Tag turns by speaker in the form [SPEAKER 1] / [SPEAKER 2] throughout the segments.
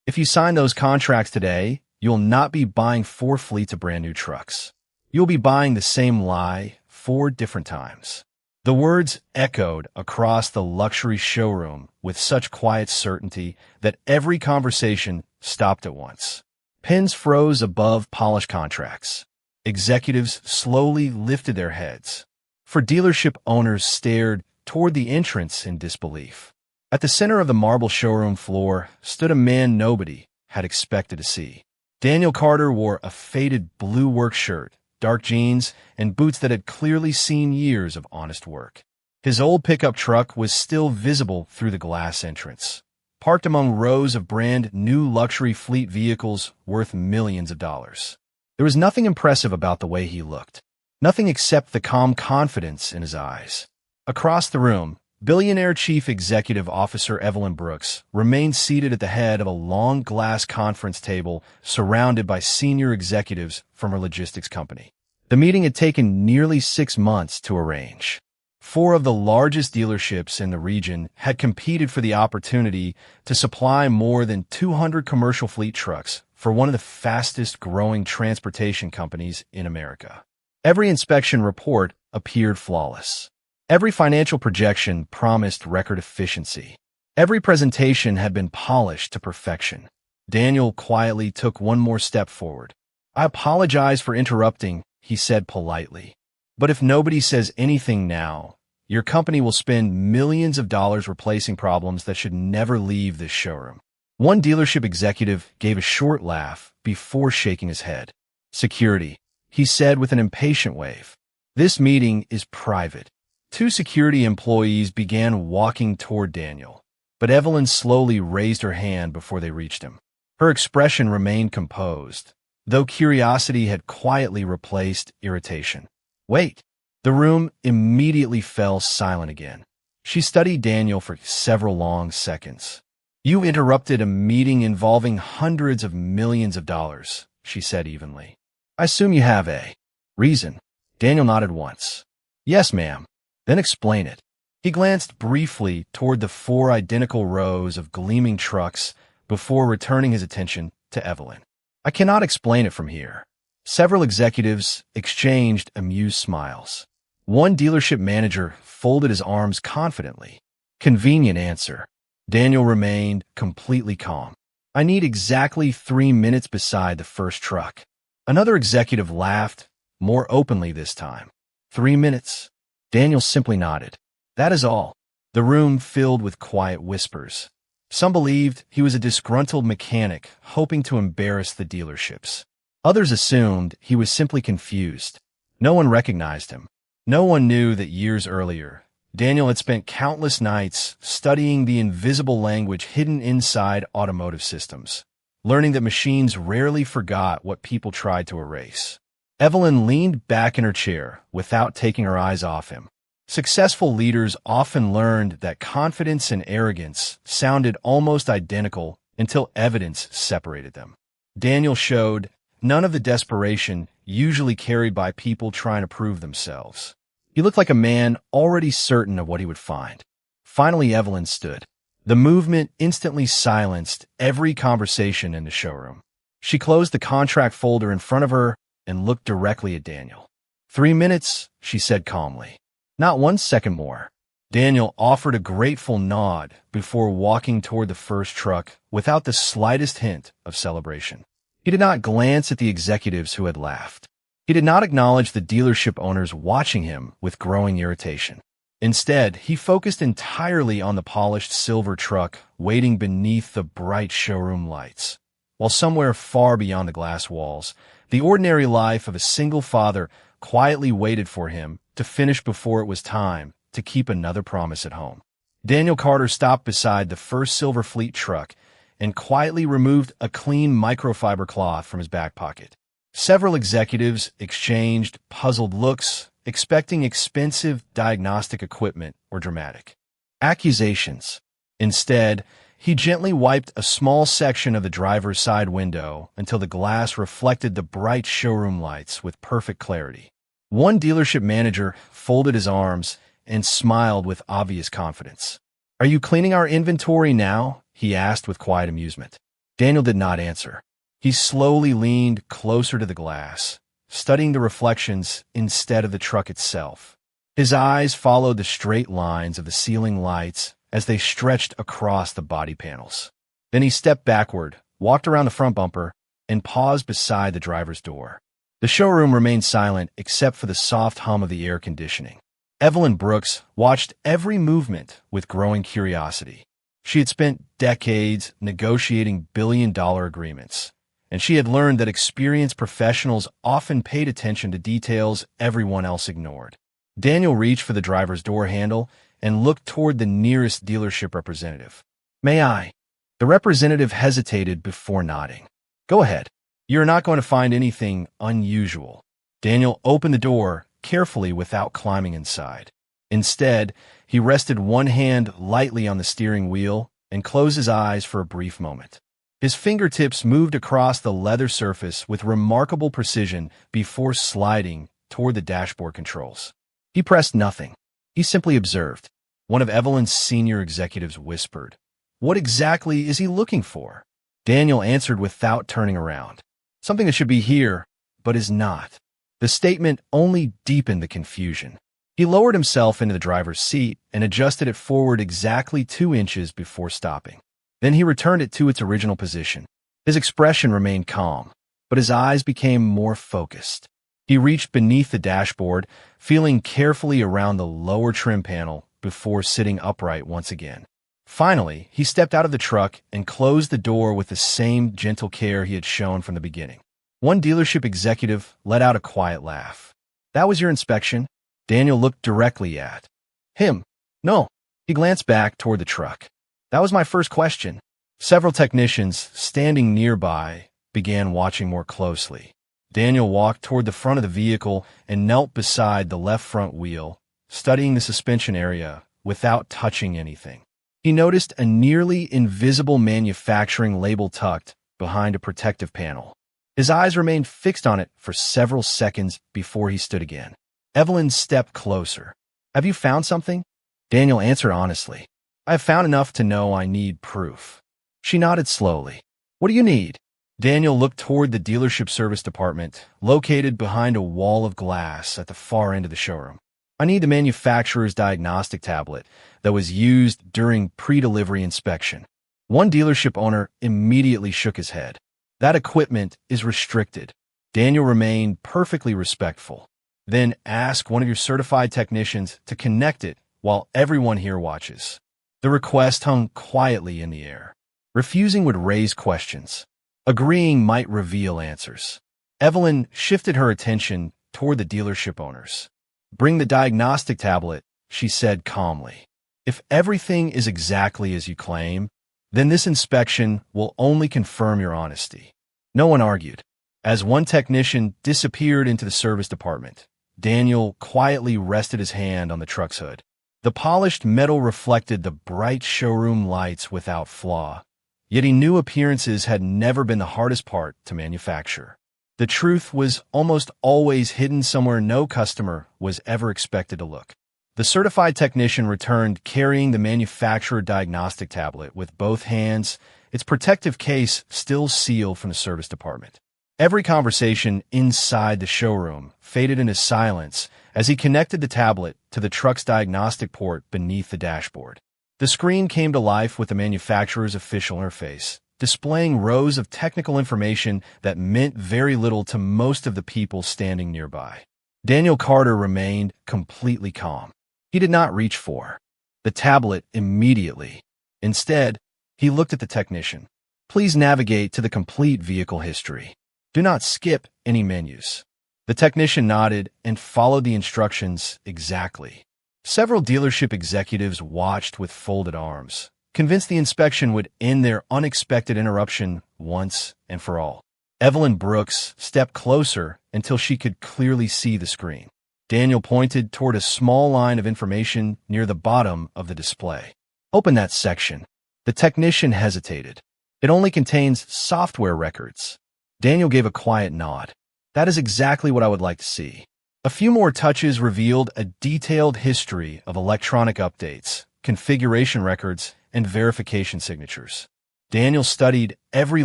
[SPEAKER 1] If you sign those contracts today, you'll not be buying 4 fleets of brand new trucks. You'll be buying the same lie 4 different times. The words echoed across the luxury showroom with such quiet certainty that every conversation stopped at once. Pens froze above polished contracts. Executives slowly lifted their heads. For dealership owners stared toward the entrance in disbelief. At the center of the marble showroom floor stood a man nobody had expected to see. Daniel Carter wore a faded blue work shirt, dark jeans, and boots that had clearly seen years of honest work. His old pickup truck was still visible through the glass entrance, parked among rows of brand new luxury fleet vehicles worth millions of dollars. There was nothing impressive about the way he looked, nothing except the calm confidence in his eyes. Across the room, Billionaire Chief Executive Officer Evelyn Brooks remained seated at the head of a long glass conference table surrounded by senior executives from her logistics company. The meeting had taken nearly 6 months to arrange. 4 of the largest dealerships in the region had competed for the opportunity to supply more than 200 commercial fleet trucks for one of the fastest-growing transportation companies in America. Every inspection report appeared flawless. Every financial projection promised record efficiency. Every presentation had been polished to perfection. Daniel quietly took one more step forward. "I apologize for interrupting," he said politely. "But if nobody says anything now, your company will spend millions of dollars replacing problems that should never leave this showroom." One dealership executive gave a short laugh before shaking his head. "Security," he said with an impatient wave. "This meeting is private." 2 security employees began walking toward Daniel, but Evelyn slowly raised her hand before they reached him. Her expression remained composed, though curiosity had quietly replaced irritation. "Wait." The room immediately fell silent again. She studied Daniel for several long seconds. "You interrupted a meeting involving hundreds of millions of dollars," she said evenly. "I assume you have a reason." Daniel nodded once. "Yes, ma'am." "Then explain it." He glanced briefly toward the 4 identical rows of gleaming trucks before returning his attention to Evelyn. "I cannot explain it from here." Several executives exchanged amused smiles. One dealership manager folded his arms confidently. "Convenient answer." Daniel remained completely calm. "I need exactly 3 minutes beside the first truck." Another executive laughed, more openly this time. 3 minutes? Daniel simply nodded. "That is all." The room filled with quiet whispers. Some believed he was a disgruntled mechanic hoping to embarrass the dealerships. Others assumed he was simply confused. No one recognized him. No one knew that years earlier, Daniel had spent countless nights studying the invisible language hidden inside automotive systems, learning that machines rarely forgot what people tried to erase. Evelyn leaned back in her chair without taking her eyes off him. Successful leaders often learned that confidence and arrogance sounded almost identical until evidence separated them. Daniel showed none of the desperation usually carried by people trying to prove themselves. He looked like a man already certain of what he would find. Finally, Evelyn stood. The movement instantly silenced every conversation in the showroom. She closed the contract folder in front of her and looked directly at Daniel. 3 minutes, she said calmly. Not 1 second more. Daniel offered a grateful nod before walking toward the first truck without the slightest hint of celebration. He did not glance at the executives who had laughed. He did not acknowledge the dealership owners watching him with growing irritation. Instead, he focused entirely on the polished silver truck waiting beneath the bright showroom lights. While somewhere far beyond the glass walls, the ordinary life of a single father quietly waited for him to finish before it was time to keep another promise at home. Daniel Carter stopped beside the first Silver Fleet truck and quietly removed a clean microfiber cloth from his back pocket. Several executives exchanged puzzled looks, expecting expensive diagnostic equipment or dramatic accusations. Instead, he gently wiped a small section of the driver's side window until the glass reflected the bright showroom lights with perfect clarity. One dealership manager folded his arms and smiled with obvious confidence. "Are you cleaning our inventory now?" he asked with quiet amusement. Daniel did not answer. He slowly leaned closer to the glass, studying the reflections instead of the truck itself. His eyes followed the straight lines of the ceiling lights as they stretched across the body panels. Then he stepped backward, walked around the front bumper, and paused beside the driver's door. The showroom remained silent except for the soft hum of the air conditioning. Evelyn Brooks watched every movement with growing curiosity. She had spent decades negotiating billion-dollar agreements, and she had learned that experienced professionals often paid attention to details everyone else ignored. Daniel reached for the driver's door handle and looked toward the nearest dealership representative. "May I?" The representative hesitated before nodding. "Go ahead. You're not going to find anything unusual." Daniel opened the door carefully without climbing inside. Instead, he rested one hand lightly on the steering wheel and closed his eyes for a brief moment. His fingertips moved across the leather surface with remarkable precision before sliding toward the dashboard controls. He pressed nothing. He simply observed. One of Evelyn's senior executives whispered, "What exactly is he looking for?" Daniel answered without turning around. "Something that should be here, but is not." The statement only deepened the confusion. He lowered himself into the driver's seat and adjusted it forward exactly 2 inches before stopping. Then he returned it to its original position. His expression remained calm, but his eyes became more focused. He reached beneath the dashboard, feeling carefully around the lower trim panel before sitting upright once again. Finally, he stepped out of the truck and closed the door with the same gentle care he had shown from the beginning. One dealership executive let out a quiet laugh. "That was your inspection?" Daniel looked directly at him. "No." He glanced back toward the truck. "That was my first question." Several technicians standing nearby began watching more closely. Daniel walked toward the front of the vehicle and knelt beside the left front wheel, studying the suspension area without touching anything. He noticed a nearly invisible manufacturing label tucked behind a protective panel. His eyes remained fixed on it for several seconds before he stood again. Evelyn stepped closer. "Have you found something?" Daniel answered honestly. "I have found enough to know I need proof." She nodded slowly. "What do you need?" Daniel looked toward the dealership service department, located behind a wall of glass at the far end of the showroom. "I need the manufacturer's diagnostic tablet that was used during pre-delivery inspection." One dealership owner immediately shook his head. "That equipment is restricted." Daniel remained perfectly respectful. "Then ask one of your certified technicians to connect it while everyone here watches." The request hung quietly in the air. Refusing would raise questions. Agreeing might reveal answers. Evelyn shifted her attention toward the dealership owners. "Bring the diagnostic tablet," she said calmly. "If everything is exactly as you claim, then this inspection will only confirm your honesty." No one argued. As one technician disappeared into the service department, Daniel quietly rested his hand on the truck's hood. The polished metal reflected the bright showroom lights without flaw, yet he knew appearances had never been the hardest part to manufacture. The truth was almost always hidden somewhere no customer was ever expected to look. The certified technician returned carrying the manufacturer diagnostic tablet with both hands, its protective case still sealed from the service department. Every conversation inside the showroom faded into silence as he connected the tablet to the truck's diagnostic port beneath the dashboard. The screen came to life with the manufacturer's official interface, displaying rows of technical information that meant very little to most of the people standing nearby. Daniel Carter remained completely calm. He did not reach for the tablet immediately. Instead, he looked at the technician. "Please navigate to the complete vehicle history. Do not skip any menus." The technician nodded and followed the instructions exactly. Several dealership executives watched with folded arms, convinced the inspection would end their unexpected interruption once and for all. Evelyn Brooks stepped closer until she could clearly see the screen. Daniel pointed toward a small line of information near the bottom of the display. "Open that section." The technician hesitated. "It only contains software records." Daniel gave a quiet nod. "That is exactly what I would like to see." A few more touches revealed a detailed history of electronic updates, configuration records, and verification signatures. Daniel studied every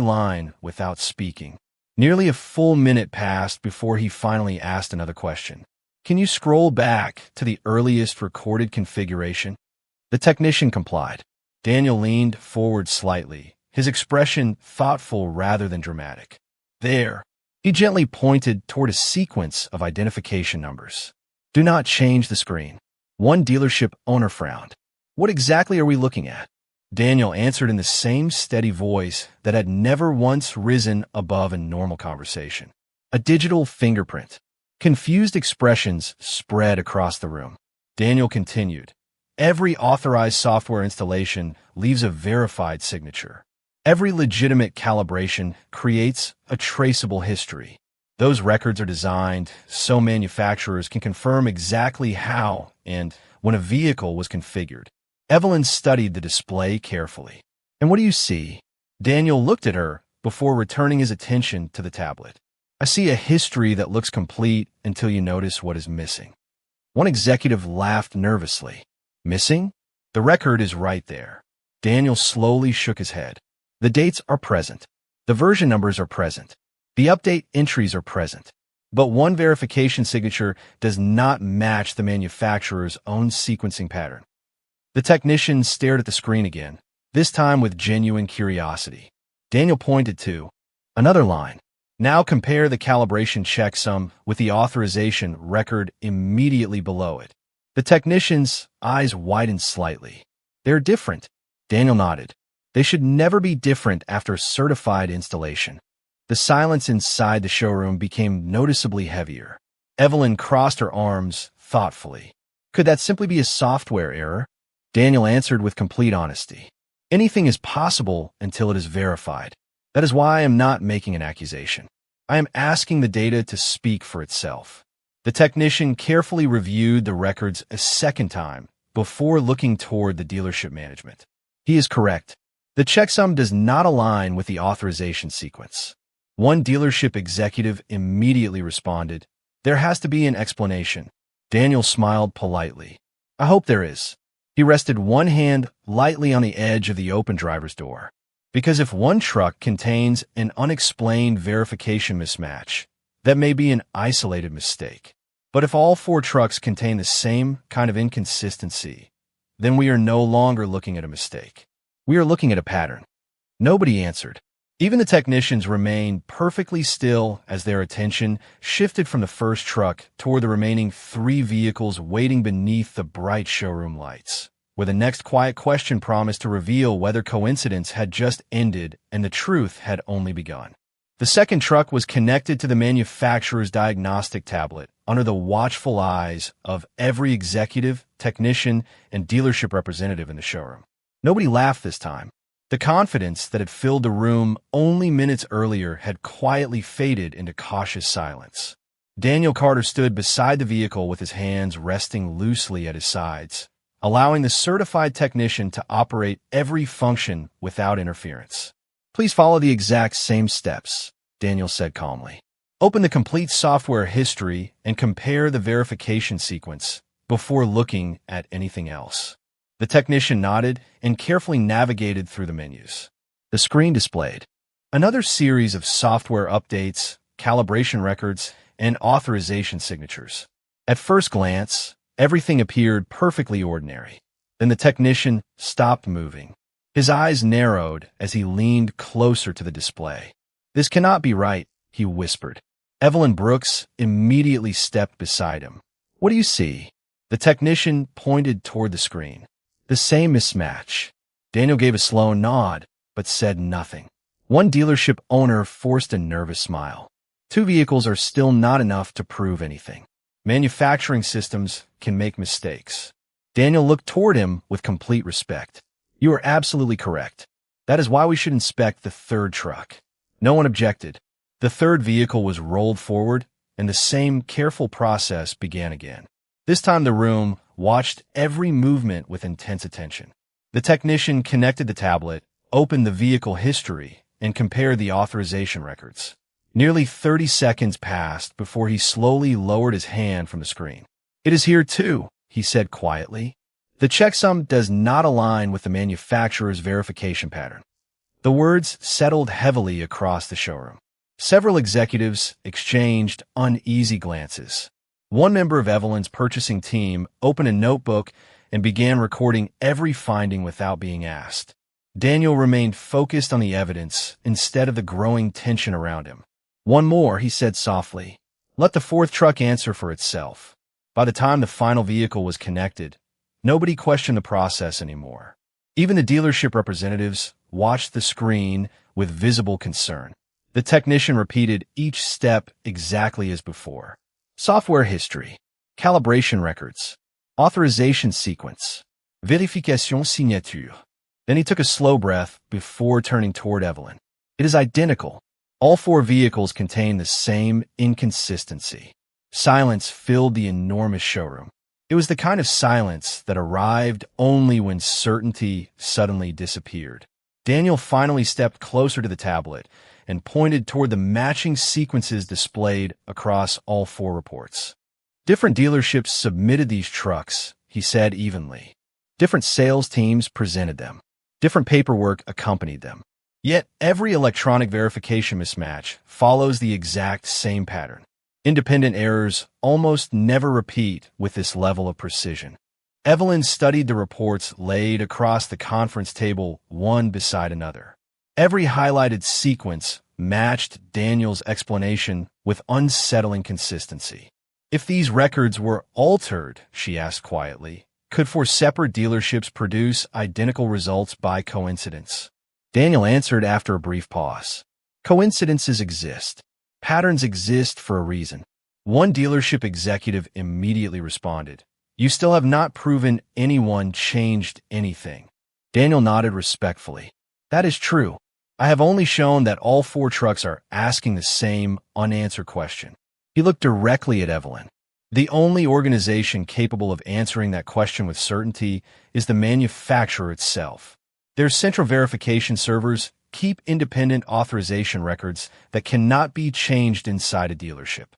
[SPEAKER 1] line without speaking. Nearly a full minute passed before he finally asked another question. Can you scroll back to the earliest recorded configuration? The technician complied. Daniel leaned forward slightly, his expression thoughtful rather than dramatic. There. He gently pointed toward a sequence of identification numbers. Do not change the screen. One dealership owner frowned. What exactly are we looking at? Daniel answered in the same steady voice that had never once risen above a normal conversation. A digital fingerprint. Confused expressions spread across the room. Daniel continued. Every authorized software installation leaves a verified signature. Every legitimate calibration creates a traceable history. Those records are designed so manufacturers can confirm exactly how and when a vehicle was configured. Evelyn studied the display carefully. And what do you see? Daniel looked at her before returning his attention to the tablet. I see a history that looks complete until you notice what is missing. One executive laughed nervously. Missing? The record is right there. Daniel slowly shook his head. The dates are present. The version numbers are present. The update entries are present. But one verification signature does not match the manufacturer's own sequencing pattern. The technician stared at the screen again, this time with genuine curiosity. Daniel pointed to another line. Now compare the calibration checksum with the authorization record immediately below it. The technician's eyes widened slightly. They're different. Daniel nodded. They should never be different after a certified installation. The silence inside the showroom became noticeably heavier. Evelyn crossed her arms thoughtfully. Could that simply be a software error? Daniel answered with complete honesty. Anything is possible until it is verified. That is why I am not making an accusation. I am asking the data to speak for itself. The technician carefully reviewed the records a second time before looking toward the dealership management. He is correct. The checksum does not align with the authorization sequence. One dealership executive immediately responded, There has to be an explanation. Daniel smiled politely. I hope there is. He rested one hand lightly on the edge of the open driver's door. Because if one truck contains an unexplained verification mismatch, that may be an isolated mistake. But if all 4 trucks contain the same kind of inconsistency, then we are no longer looking at a mistake. We are looking at a pattern. Nobody answered. Even the technicians remained perfectly still as their attention shifted from the first truck toward the remaining 3 vehicles waiting beneath the bright showroom lights, where the next quiet question promised to reveal whether coincidence had just ended and the truth had only begun. The second truck was connected to the manufacturer's diagnostic tablet under the watchful eyes of every executive, technician, and dealership representative in the showroom. Nobody laughed this time. The confidence that had filled the room only minutes earlier had quietly faded into cautious silence. Daniel Carter stood beside the vehicle with his hands resting loosely at his sides, allowing the certified technician to operate every function without interference. Please follow the exact same steps, Daniel said calmly. Open the complete software history and compare the verification sequence before looking at anything else. The technician nodded and carefully navigated through the menus. The screen displayed another series of software updates, calibration records, and authorization signatures. At first glance, everything appeared perfectly ordinary. Then the technician stopped moving. His eyes narrowed as he leaned closer to the display. This cannot be right, he whispered. Evelyn Brooks immediately stepped beside him. What do you see? The technician pointed toward the screen. The same mismatch. Daniel gave a slow nod, but said nothing. One dealership owner forced a nervous smile. 2 vehicles are still not enough to prove anything. Manufacturing systems can make mistakes. Daniel looked toward him with complete respect. You are absolutely correct. That is why we should inspect the 3rd truck. No one objected. The 3rd vehicle was rolled forward, and the same careful process began again. This time the room watched every movement with intense attention. The technician connected the tablet, opened the vehicle history, and compared the authorization records. Nearly 30 seconds passed before he slowly lowered his hand from the screen. It is here too, he said quietly. The checksum does not align with the manufacturer's verification pattern. The words settled heavily across the showroom. Several executives exchanged uneasy glances. One member of Evelyn's purchasing team opened a notebook and began recording every finding without being asked. Daniel remained focused on the evidence instead of the growing tension around him. "One more," he said softly. "Let the fourth truck answer for itself." By the time the final vehicle was connected, nobody questioned the process anymore. Even the dealership representatives watched the screen with visible concern. The technician repeated each step exactly as before. Software history, calibration records, authorization sequence, vérification signature. Then he took a slow breath before turning toward Evelyn. "It is identical. All four vehicles contain the same inconsistency." Silence filled the enormous showroom. It was the kind of silence that arrived only when certainty suddenly disappeared. Daniel finally stepped closer to the tablet and pointed toward the matching sequences displayed across all four reports. "Different dealerships submitted these trucks," he said evenly. "Different sales teams presented them. Different paperwork accompanied them. Yet every electronic verification mismatch follows the exact same pattern. Independent errors almost never repeat with this level of precision." Evelyn studied the reports laid across the conference table one beside another. Every highlighted sequence matched Daniel's explanation with unsettling consistency. "If these records were altered," she asked quietly, "could four separate dealerships produce identical results by coincidence?" Daniel answered after a brief pause. "Coincidences exist. Patterns exist for a reason." One dealership executive immediately responded, "You still have not proven anyone changed anything." Daniel nodded respectfully. "That is true. I have only shown that all four trucks are asking the same unanswered question." He looked directly at Evelyn. "The only organization capable of answering that question with certainty is the manufacturer itself. Their central verification servers keep independent authorization records that cannot be changed inside a dealership.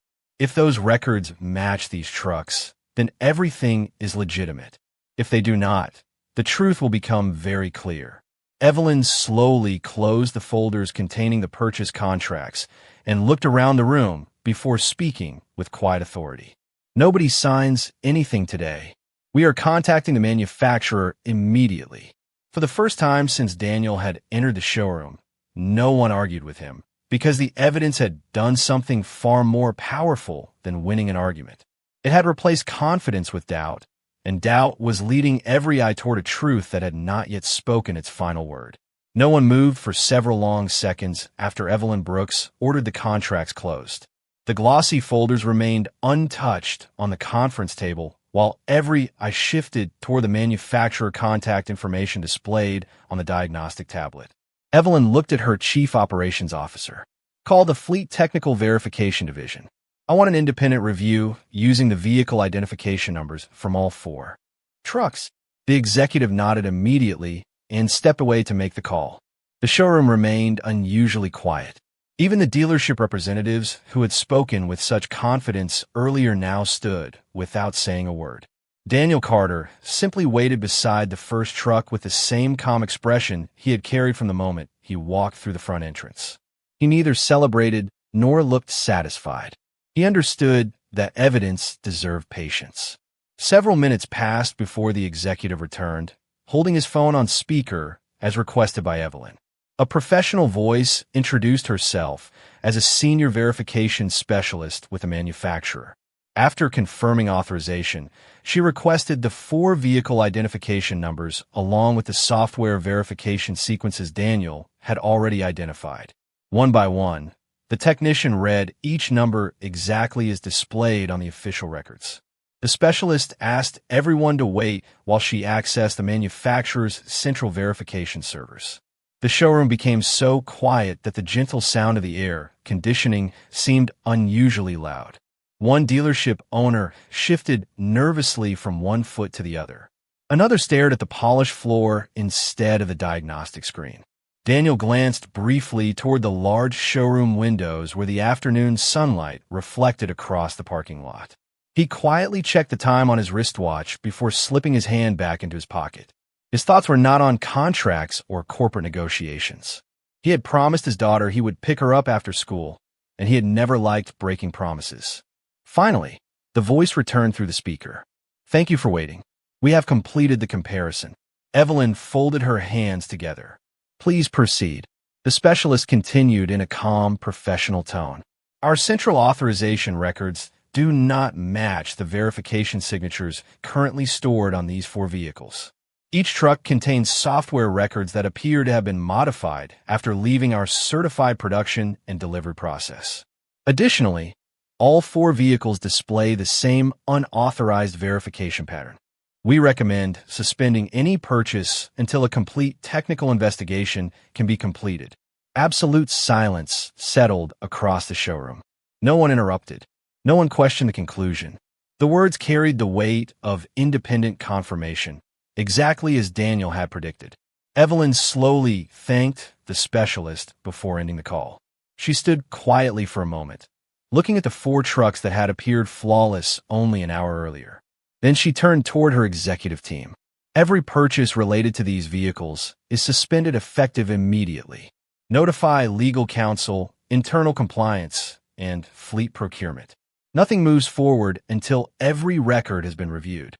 [SPEAKER 1] If those records match these trucks, then everything is legitimate. If they do not, the truth will become very clear." Evelyn slowly closed the folders containing the purchase contracts and looked around the room before speaking with quiet authority. "Nobody signs anything today. We are contacting the manufacturer immediately." For the first time since Daniel had entered the showroom, no one argued with him, because the evidence had done something far more powerful than winning an argument. It had replaced confidence with doubt, and doubt was leading every eye toward a truth that had not yet spoken its final word. No one moved for several long seconds after Evelyn Brooks ordered the contracts closed. The glossy folders remained untouched on the conference table, while every eye shifted toward the manufacturer contact information displayed on the diagnostic tablet. Evelyn looked at her chief operations officer. "Call the Fleet Technical Verification Division. I want an independent review using the vehicle identification numbers from all four trucks." The executive nodded immediately and stepped away to make the call. The showroom remained unusually quiet. Even the dealership representatives who had spoken with such confidence earlier now stood without saying a word. Daniel Carter simply waited beside the first truck with the same calm expression he had carried from the moment he walked through the front entrance. He neither celebrated nor looked satisfied. He understood that evidence deserved patience. Several minutes passed before the executive returned, holding his phone on speaker as requested by Evelyn. A professional voice introduced herself as a senior verification specialist with a manufacturer. After confirming authorization, she requested the four vehicle identification numbers along with the software verification sequences Daniel had already identified. One by one, the technician read each number exactly as displayed on the official records. The specialist asked everyone to wait while she accessed the manufacturer's central verification servers. The showroom became so quiet that the gentle sound of the air conditioning seemed unusually loud. One dealership owner shifted nervously from one foot to the other. Another stared at the polished floor instead of the diagnostic screen. Daniel glanced briefly toward the large showroom windows where the afternoon sunlight reflected across the parking lot. He quietly checked the time on his wristwatch before slipping his hand back into his pocket. His thoughts were not on contracts or corporate negotiations. He had promised his daughter he would pick her up after school, and he had never liked breaking promises. Finally, the voice returned through the speaker. "Thank you for waiting. We have completed the comparison." Evelyn folded her hands together. "Please proceed." The specialist continued in a calm, professional tone. "Our central authorization records do not match the verification signatures currently stored on these 4 vehicles. Each truck contains software records that appear to have been modified after leaving our certified production and delivery process. Additionally, all 4 vehicles display the same unauthorized verification pattern. We recommend suspending any purchase until a complete technical investigation can be completed." Absolute silence settled across the showroom. No one interrupted. No one questioned the conclusion. The words carried the weight of independent confirmation, exactly as Daniel had predicted. Evelyn slowly thanked the specialist before ending the call. She stood quietly for a moment, looking at the 4 trucks that had appeared flawless only an hour earlier. Then she turned toward her executive team. "Every purchase related to these vehicles is suspended effective immediately. Notify legal counsel, internal compliance, and fleet procurement. Nothing moves forward until every record has been reviewed."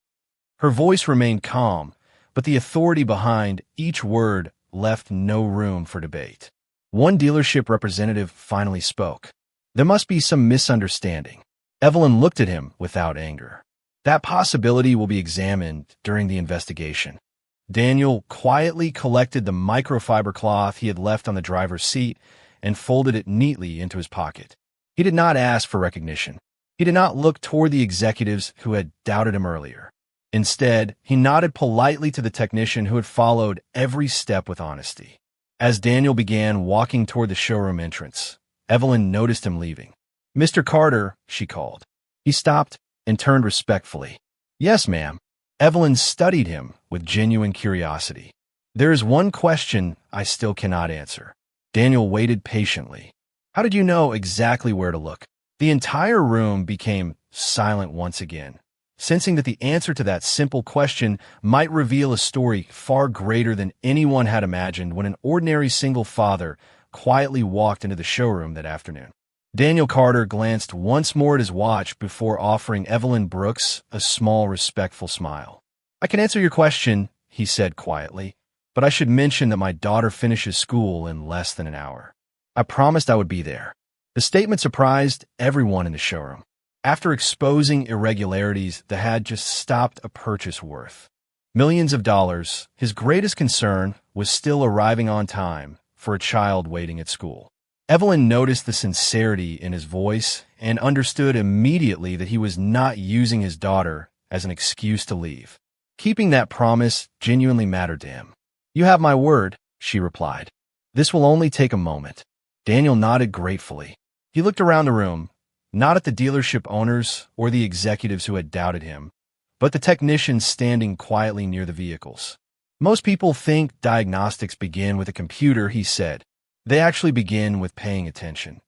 [SPEAKER 1] Her voice remained calm, but the authority behind each word left no room for debate. One dealership representative finally spoke. "There must be some misunderstanding." Evelyn looked at him without anger. "That possibility will be examined during the investigation." Daniel quietly collected the microfiber cloth he had left on the driver's seat and folded it neatly into his pocket. He did not ask for recognition. He did not look toward the executives who had doubted him earlier. Instead, he nodded politely to the technician who had followed every step with honesty. As Daniel began walking toward the showroom entrance, Evelyn noticed him leaving. "Mr. Carter," she called. He stopped and turned respectfully. "Yes, ma'am." Evelyn studied him with genuine curiosity. "There is one question I still cannot answer." Daniel waited patiently. "How did you know exactly where to look?" The entire room became silent once again, sensing that the answer to that simple question might reveal a story far greater than anyone had imagined when an ordinary single father quietly walked into the showroom that afternoon. Daniel Carter glanced once more at his watch before offering Evelyn Brooks a small, respectful smile. "I can answer your question," he said quietly, "but I should mention that my daughter finishes school in less than an hour. I promised I would be there." The statement surprised everyone in the showroom. After exposing irregularities that had just stopped a purchase worth millions of dollars, his greatest concern was still arriving on time for a child waiting at school. Evelyn noticed the sincerity in his voice and understood immediately that he was not using his daughter as an excuse to leave. Keeping that promise genuinely mattered to him. "You have my word," she replied. "This will only take a moment." Daniel nodded gratefully. He looked around the room, not at the dealership owners or the executives who had doubted him, but the technicians standing quietly near the vehicles. "Most people think diagnostics begin with a computer," he said. "They actually begin with paying attention."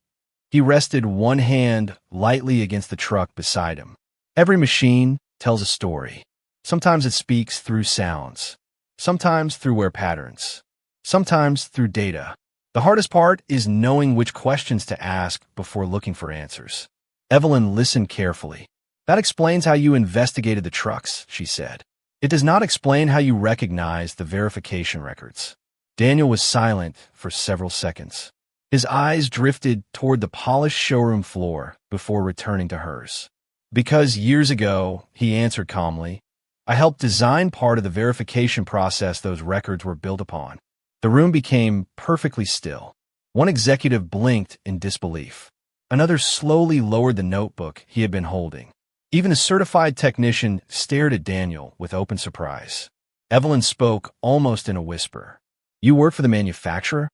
[SPEAKER 1] He rested one hand lightly against the truck beside him. "Every machine tells a story. Sometimes it speaks through sounds, sometimes through wear patterns, sometimes through data. The hardest part is knowing which questions to ask before looking for answers." Evelyn listened carefully. "That explains how you investigated the trucks," she said. "It does not explain how you recognized the verification records." Daniel was silent for several seconds. His eyes drifted toward the polished showroom floor before returning to hers. "Because years ago," he answered calmly, "I helped design part of the verification process those records were built upon." The room became perfectly still. One executive blinked in disbelief. Another slowly lowered the notebook he had been holding. Even a certified technician stared at Daniel with open surprise. Evelyn spoke almost in a whisper. "You work for the manufacturer?"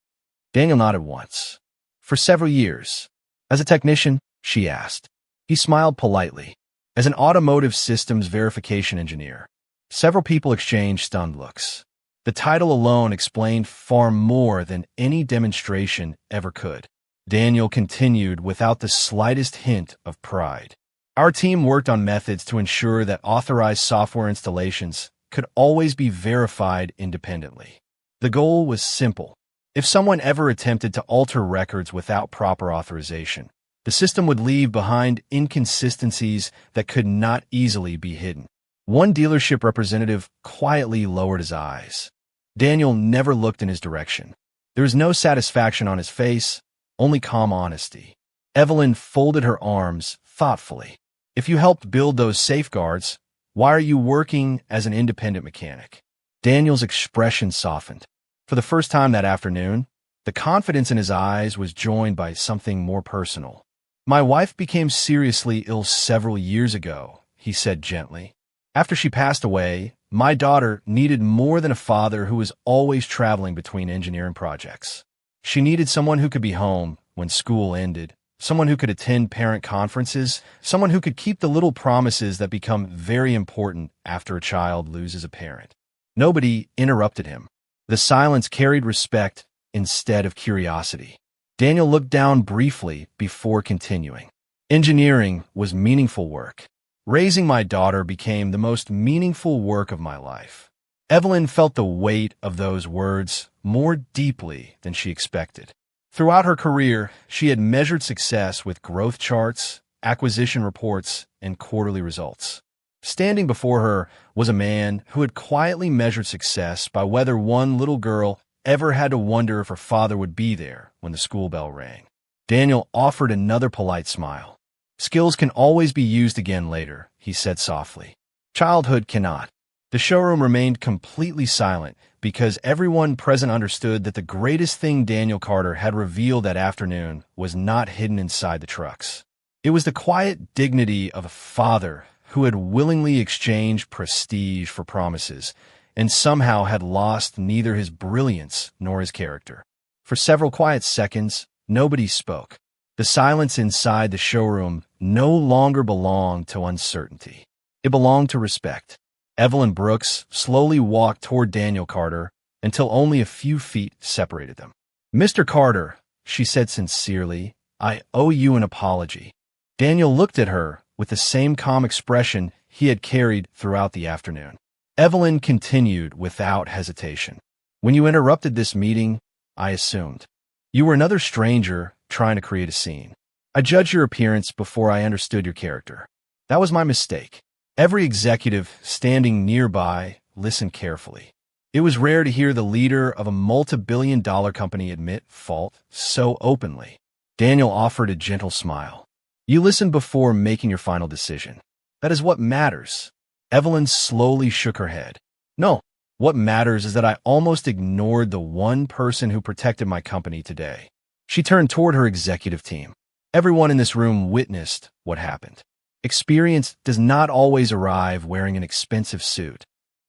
[SPEAKER 1] Daniel nodded once. "For several years." "As a technician?" she asked. He smiled politely. "As an automotive systems verification engineer." Several people exchanged stunned looks. The title alone explained far more than any demonstration ever could. Daniel continued without the slightest hint of pride. "Our team worked on methods to ensure that authorized software installations could always be verified independently. The goal was simple: If someone ever attempted to alter records without proper authorization, the system would leave behind inconsistencies that could not easily be hidden. One dealership representative quietly lowered his eyes. Daniel never looked in his direction. There was no satisfaction on his face, only calm honesty. Evelyn folded her arms thoughtfully. If you helped build those safeguards, why are you working as an independent mechanic? Daniel's expression softened. For the first time that afternoon, the confidence in his eyes was joined by something more personal. My wife became seriously ill several years ago, he said gently. After she passed away, my daughter needed more than a father who was always traveling between engineering projects. She needed someone who could be home when school ended, someone who could attend parent conferences, someone who could keep the little promises that become very important after a child loses a parent. Nobody interrupted him. The silence carried respect instead of curiosity. Daniel looked down briefly before continuing. Engineering was meaningful work. Raising my daughter became the most meaningful work of my life. Evelyn felt the weight of those words more deeply than she expected. Throughout her career, she had measured success with growth charts, acquisition reports, and quarterly results. Standing before her was a man who had quietly measured success by whether one little girl ever had to wonder if her father would be there when the school bell rang. Daniel offered another polite smile. Skills can always be used again later, he said softly. Childhood cannot. The showroom remained completely silent because everyone present understood that the greatest thing Daniel Carter had revealed that afternoon was not hidden inside the trucks. It was the quiet dignity of a father who had willingly exchanged prestige for promises, and somehow had lost neither his brilliance nor his character. For several quiet seconds, nobody spoke. The silence inside the showroom no longer belonged to uncertainty. It belonged to respect. Evelyn Brooks slowly walked toward Daniel Carter until only a few feet separated them. Mr. Carter, she said sincerely, I owe you an apology. Daniel looked at her with the same calm expression he had carried throughout the afternoon. Evelyn continued without hesitation. When you interrupted this meeting, I assumed. You were another stranger trying to create a scene. I judged your appearance before I understood your character. That was my mistake. Every executive standing nearby listened carefully. It was rare to hear the leader of a multi-billion-dollar company admit fault so openly. Daniel offered a gentle smile. You listened before making your final decision. That is what matters. Evelyn slowly shook her head. No, what matters is that I almost ignored the one person who protected my company today. She turned toward her executive team. Everyone in this room witnessed what happened. Experience does not always arrive wearing an expensive suit.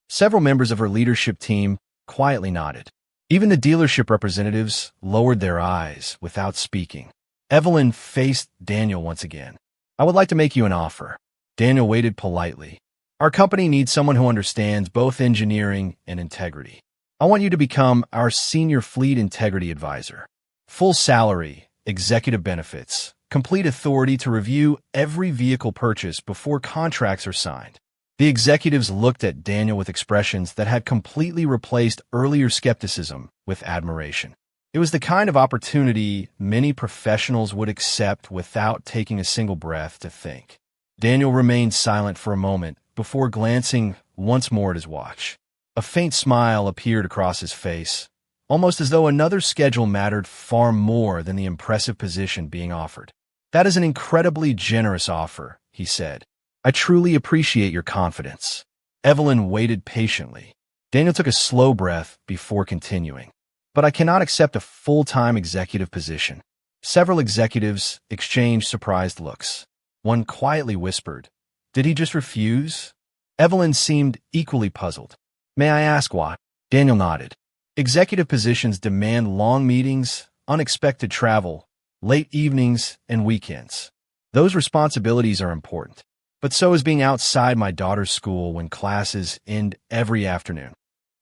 [SPEAKER 1] Several members of her leadership team quietly nodded. Even the dealership representatives lowered their eyes without speaking. Evelyn faced Daniel once again. I would like to make you an offer. Daniel waited politely. Our company needs someone who understands both engineering and integrity. I want you to become our senior fleet integrity advisor. Full salary, executive benefits, complete authority to review every vehicle purchase before contracts are signed. The executives looked at Daniel with expressions that had completely replaced earlier skepticism with admiration. It was the kind of opportunity many professionals would accept without taking a single breath to think. Daniel remained silent for a moment before glancing once more at his watch. A faint smile appeared across his face, almost as though another schedule mattered far more than the impressive position being offered. That is an incredibly generous offer, he said. I truly appreciate your confidence. Evelyn waited patiently. Daniel took a slow breath before continuing. But I cannot accept a full-time executive position. Several executives exchanged surprised looks. One quietly whispered, Did he just refuse? Evelyn seemed equally puzzled. May I ask why? Daniel nodded. Executive positions demand long meetings, unexpected travel, late evenings, and weekends. Those responsibilities are important. But so is being outside my daughter's school when classes end every afternoon.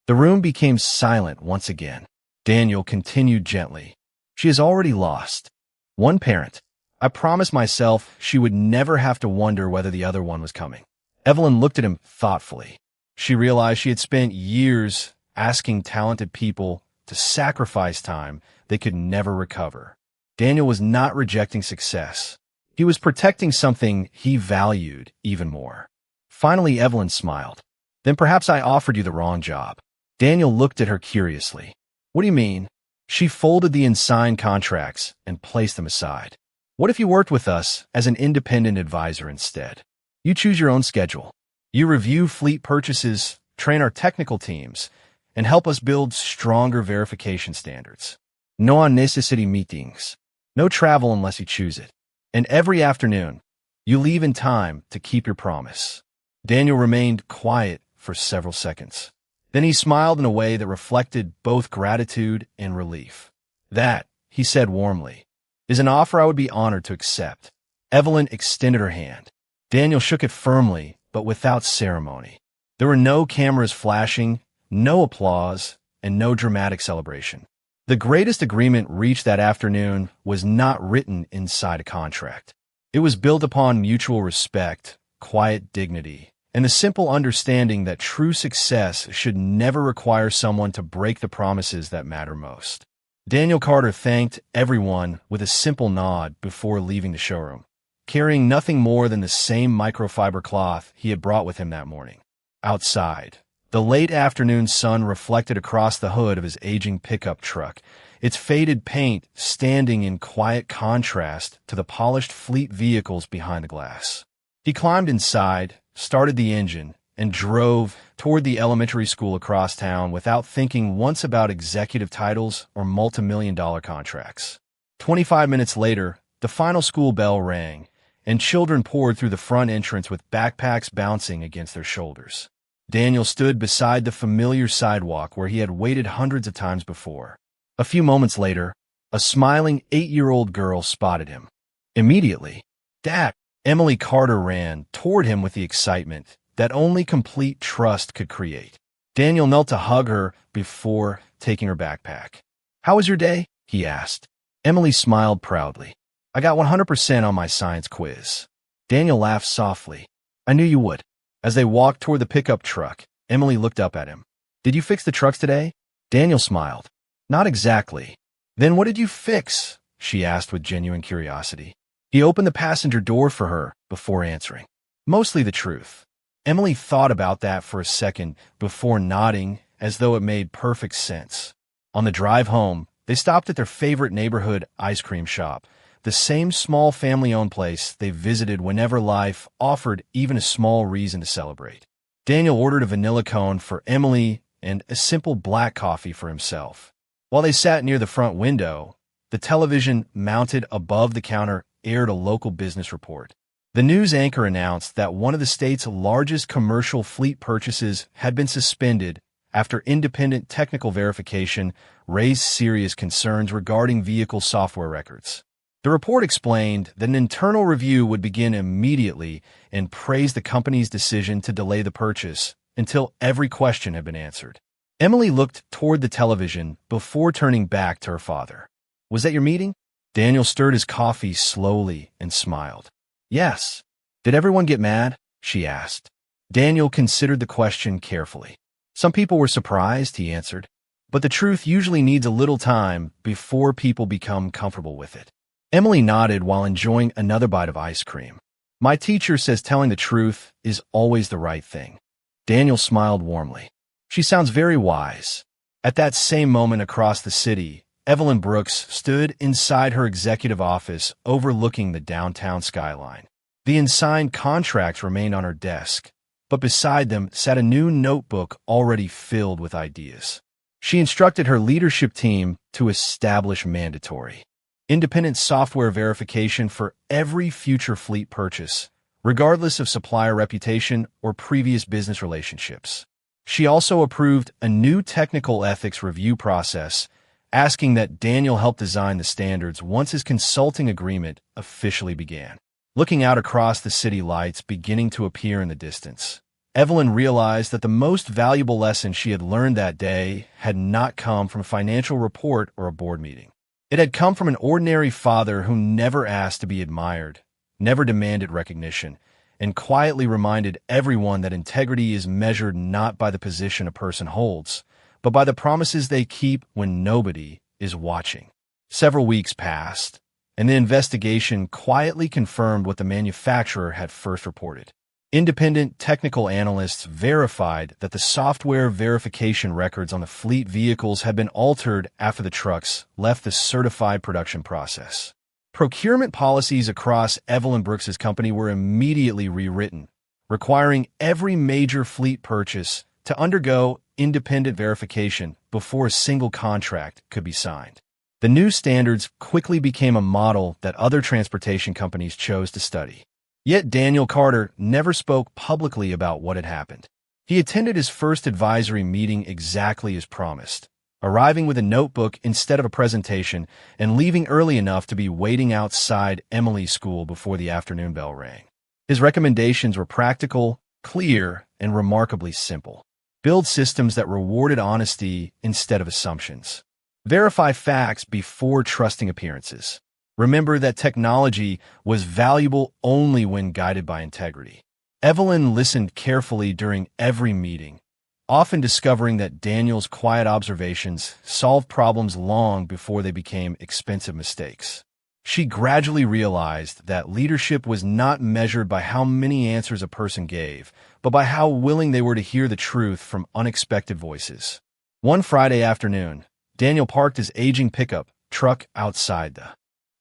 [SPEAKER 1] The room became silent once again. Daniel continued gently. She has already lost one parent. I promised myself she would never have to wonder whether the other one was coming. Evelyn looked at him thoughtfully. She realized she had spent years asking talented people to sacrifice time they could never recover. Daniel was not rejecting success. He was protecting something he valued even more. Finally, Evelyn smiled. Then perhaps I offered you the wrong job. Daniel looked at her curiously. What do you mean? She folded the unsigned contracts and placed them aside. What if you worked with us as an independent advisor instead? You choose your own schedule. You review fleet purchases, train our technical teams, and help us build stronger verification standards. No unnecessary meetings. No travel unless you choose it. And every afternoon, you leave in time to keep your promise. Daniel remained quiet for several seconds. Then he smiled in a way that reflected both gratitude and relief. That, he said warmly, is an offer I would be honored to accept. Evelyn extended her hand. Daniel shook it firmly, but without ceremony. There were no cameras flashing, no applause, and no dramatic celebration. The greatest agreement reached that afternoon was not written inside a contract. It was built upon mutual respect, quiet dignity, and the simple understanding that true success should never require someone to break the promises that matter most. Daniel Carter thanked everyone with a simple nod before leaving the showroom, carrying nothing more than the same microfiber cloth he had brought with him that morning. Outside, the late afternoon sun reflected across the hood of his aging pickup truck, its faded paint standing in quiet contrast to the polished fleet vehicles behind the glass. He climbed inside, started the engine, and drove toward the elementary school across town without thinking once about executive titles or multimillion-dollar contracts. 25 minutes later, the final school bell rang, and children poured through the front entrance with backpacks bouncing against their shoulders. Daniel stood beside the familiar sidewalk where he had waited hundreds of times before. A few moments later, a smiling 8-year-old girl spotted him. Immediately, "Dad!" Emily Carter ran toward him with the excitement that only complete trust could create. Daniel knelt to hug her before taking her backpack. "How was your day?" he asked. Emily smiled proudly. "I got 100% on my science quiz." Daniel laughed softly. "I knew you would." As they walked toward the pickup truck, Emily looked up at him. "Did you fix the trucks today?" Daniel smiled. "Not exactly." "Then what did you fix?" she asked with genuine curiosity. He opened the passenger door for her before answering. "Mostly the truth." Emily thought about that for a second before nodding as though it made perfect sense. On the drive home, they stopped at their favorite neighborhood ice cream shop, the same small family-owned place they visited whenever life offered even a small reason to celebrate. Daniel ordered a vanilla cone for Emily and a simple black coffee for himself. While they sat near the front window, the television mounted above the counter aired a local business report. The news anchor announced that one of the state's largest commercial fleet purchases had been suspended after independent technical verification raised serious concerns regarding vehicle software records. The report explained that an internal review would begin immediately and praised the company's decision to delay the purchase until every question had been answered. Emily looked toward the television before turning back to her father. "Was that your meeting?" Daniel stirred his coffee slowly and smiled. "Yes." "Did everyone get mad?" she asked. Daniel considered the question carefully. "Some people were surprised," he answered. "But the truth usually needs a little time before people become comfortable with it." Emily nodded while enjoying another bite of ice cream. "My teacher says telling the truth is always the right thing." Daniel smiled warmly. "She sounds very wise." At that same moment across the city, Evelyn Brooks stood inside her executive office overlooking the downtown skyline. The unsigned contracts remained on her desk, but beside them sat a new notebook already filled with ideas. She instructed her leadership team to establish mandatory independent software verification for every future fleet purchase, regardless of supplier reputation or previous business relationships. She also approved a new technical ethics review process, asking that Daniel help design the standards once his consulting agreement officially began. Looking out across the city lights beginning to appear in the distance, Evelyn realized that the most valuable lesson she had learned that day had not come from a financial report or a board meeting. It had come from an ordinary father who never asked to be admired, never demanded recognition, and quietly reminded everyone that integrity is measured not by the position a person holds, but by the promises they keep when nobody is watching. Several weeks passed, and the investigation quietly confirmed what the manufacturer had first reported. Independent technical analysts verified that the software verification records on the fleet vehicles had been altered after the trucks left the certified production process. Procurement policies across Evelyn Brooks's company were immediately rewritten, requiring every major fleet purchase to undergo independent verification before a single contract could be signed. The new standards quickly became a model that other transportation companies chose to study. Yet Daniel Carter never spoke publicly about what had happened. He attended his first advisory meeting exactly as promised, arriving with a notebook instead of a presentation and leaving early enough to be waiting outside Emily's school before the afternoon bell rang. His recommendations were practical, clear, and remarkably simple. Build systems that rewarded honesty instead of assumptions. Verify facts before trusting appearances. Remember that technology was valuable only when guided by integrity. Evelyn listened carefully during every meeting, often discovering that Daniel's quiet observations solved problems long before they became expensive mistakes. She gradually realized that leadership was not measured by how many answers a person gave, but by how willing they were to hear the truth from unexpected voices. One Friday afternoon, Daniel parked his aging pickup truck outside the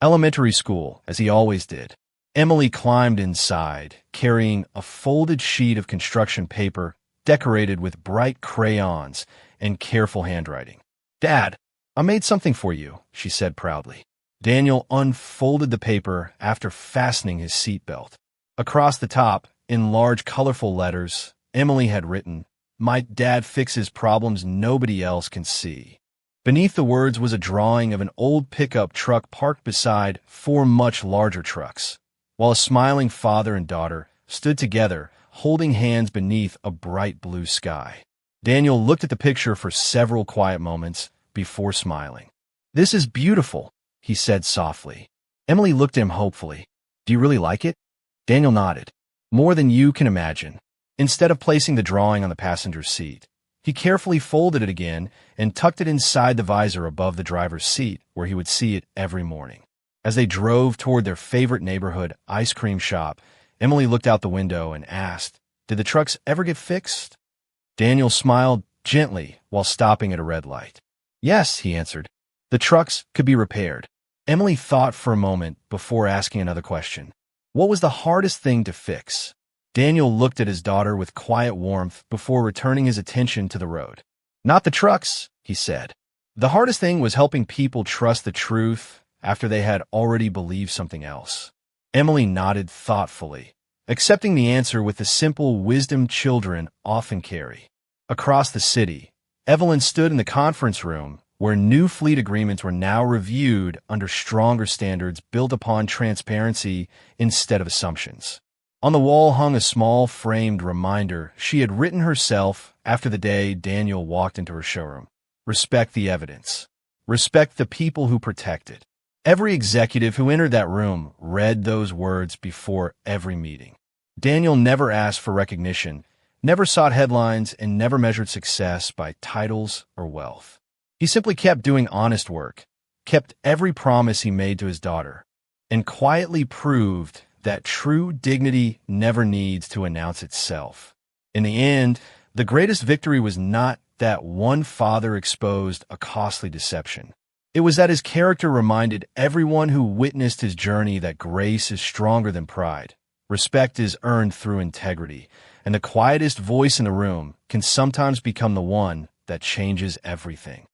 [SPEAKER 1] elementary school, as he always did. Emily climbed inside, carrying a folded sheet of construction paper decorated with bright crayons and careful handwriting. "Dad, I made something for you," she said proudly. Daniel unfolded the paper after fastening his seatbelt. Across the top, in large colorful letters, Emily had written, "My dad fixes problems nobody else can see." Beneath the words was a drawing of an old pickup truck parked beside four much larger trucks, while a smiling father and daughter stood together, holding hands beneath a bright blue sky. Daniel looked at the picture for several quiet moments before smiling. "This is beautiful," he said softly. Emily looked at him hopefully. "Do you really like it?" Daniel nodded. "More than you can imagine." Instead of placing the drawing on the passenger seat, he carefully folded it again and tucked it inside the visor above the driver's seat, where he would see it every morning. As they drove toward their favorite neighborhood ice cream shop, Emily looked out the window and asked, "Did the trucks ever get fixed?" Daniel smiled gently while stopping at a red light. "Yes," he answered. "The trucks could be repaired." Emily thought for a moment before asking another question. "What was the hardest thing to fix?" Daniel looked at his daughter with quiet warmth before returning his attention to the road. "Not the trucks," he said. "The hardest thing was helping people trust the truth after they had already believed something else." Emily nodded thoughtfully, accepting the answer with the simple wisdom children often carry. Across the city, Evelyn stood in the conference room where new fleet agreements were now reviewed under stronger standards built upon transparency instead of assumptions. On the wall hung a small framed reminder she had written herself after the day Daniel walked into her showroom. "Respect the evidence. Respect the people who protect it." Every executive who entered that room read those words before every meeting. Daniel never asked for recognition, never sought headlines, and never measured success by titles or wealth. He simply kept doing honest work, kept every promise he made to his daughter, and quietly proved that true dignity never needs to announce itself. In the end, the greatest victory was not that one father exposed a costly deception. It was that his character reminded everyone who witnessed his journey that grace is stronger than pride, respect is earned through integrity, and the quietest voice in the room can sometimes become the one that changes everything.